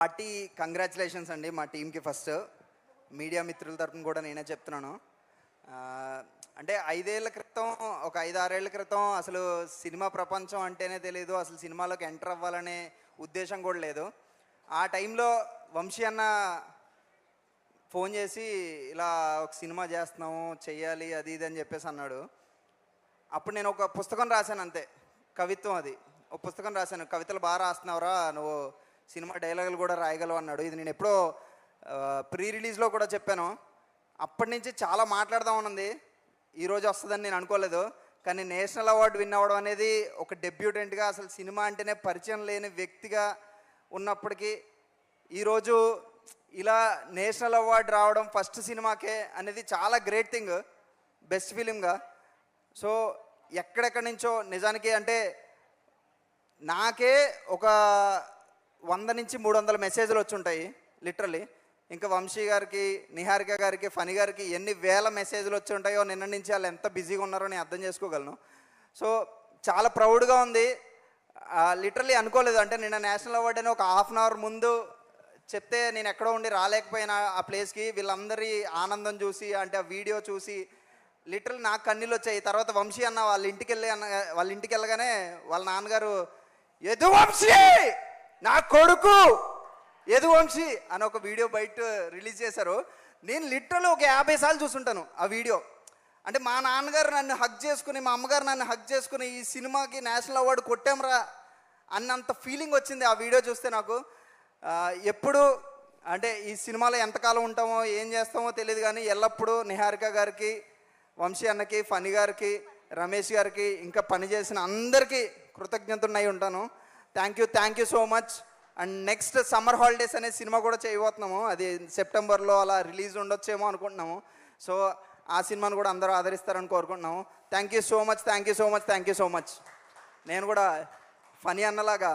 Party congratulations అండి మా టీంకి. ఫస్ట్ మీడియా మిత్రుల తరపున కూడా నేనే చెప్తున్నాను. అంటే 5 ఏళ్ల క్రితం, ఒక 5-6 ఏళ్ల క్రితం అసలు సినిమా ప్రపంచం అంటేనే తెలియదు, అసలు సినిమాలోకి ఎంటర్ అవ్వాలనే ఉద్దేశం కూడా లేదు. ఆ టైంలో వంశీ అన్న ఫోన్ చేసి ఇలా ఒక సినిమా చేస్తున్నాము, చెయ్యాలి అది ఇది అని చెప్పేసి అన్నాడు. అప్పుడు నేను ఒక పుస్తకం రాశాను అంతే, కవిత్వం. అది ఒక పుస్తకం రాశాను, కవితలు బాగా రాస్తున్నావురా నువ్వు, సినిమా డైలాగులు కూడా రాయగలవు అన్నాడు. ఇది నేను ఎప్పుడో ప్రీ రిలీజ్లో కూడా చెప్పాను. అప్పటి నుంచి చాలా మాట్లాడదామనుంది, ఈరోజు వస్తుందని నేను అనుకోలేదు. కానీ నేషనల్ అవార్డు విన్ అవ్వడం అనేది ఒక డెబ్యూటెంట్గా, అసలు సినిమా అంటేనే పరిచయం లేని వ్యక్తిగా ఉన్నప్పటికీ ఈరోజు ఇలా నేషనల్ అవార్డు రావడం ఫస్ట్ సినిమాకే అనేది చాలా గ్రేట్ థింగ్, బెస్ట్ ఫిలింగా. సో ఎక్కడెక్కడి నుంచో నిజానికి అంటే నాకే ఒక 100 నుంచి 300 మెసేజ్లు వచ్చి ఉంటాయి లిటరలీ. ఇంకా వంశీ గారికి, నిహారిక గారికి, ఫణి గారికి ఎన్ని వేల మెసేజ్లు వచ్చి ఉంటాయో నిన్న నుంచి, వాళ్ళు ఎంత బిజీగా ఉన్నారో నేను అర్థం చేసుకోగలను. సో చాలా ప్రౌడ్గా ఉంది. లిటరలీ అనుకోలేదు. అంటే నిన్న నేషనల్ అవార్డు అని ఒక హాఫ్ అన్ అవర్ ముందు చెప్తే నేను ఎక్కడో ఉండి రాలేకపోయినా ఆ ప్లేస్కి, వీళ్ళందరి ఆనందం చూసి, అంటే ఆ వీడియో చూసి లిటరల్ నాకు కన్నీళ్ళు వచ్చాయి. తర్వాత వంశీ అన్న వాళ్ళ ఇంటికి వెళ్ళగానే వాళ్ళ నాన్నగారు, యదు వంశీ నా కొడుకు యదు వంశీ అని ఒక వీడియో బయట రిలీజ్ చేశారు. నేను లిటరల్ ఒక 50 సార్లు చూసుంటాను ఆ వీడియో. అంటే మా నాన్నగారు నన్ను హగ్ చేసుకుని, మా అమ్మగారు నన్ను హగ్ చేసుకుని ఈ సినిమాకి నేషనల్ అవార్డు కొట్టాంరా అన్నంత ఫీలింగ్ వచ్చింది ఆ వీడియో చూస్తే నాకు. ఎప్పుడు అంటే ఈ సినిమాలో ఎంతకాలం ఉంటామో ఏం చేస్తామో తెలియదు, కానీ ఎల్లప్పుడూ నిహారిక గారికి, వంశీ అన్నకి, ఫణి గారికి, రమేష్ గారికి, ఇంకా పనిచేసిన అందరికీ కృతజ్ఞతనై ఉంటాను. Thank you so much. And next summer holidays అనే సినిమా కూడా చేయబోతున్నాము. అది సెప్టెంబర్లో అలా రిలీజ్ ఉండొచ్చేమో అనుకుంటున్నాము. సో ఆ సినిమాను కూడా అందరూ ఆదరిస్తారని కోరుకుంటున్నాము. Thank you so much. నేను కూడా ఫణి అన్నలాగా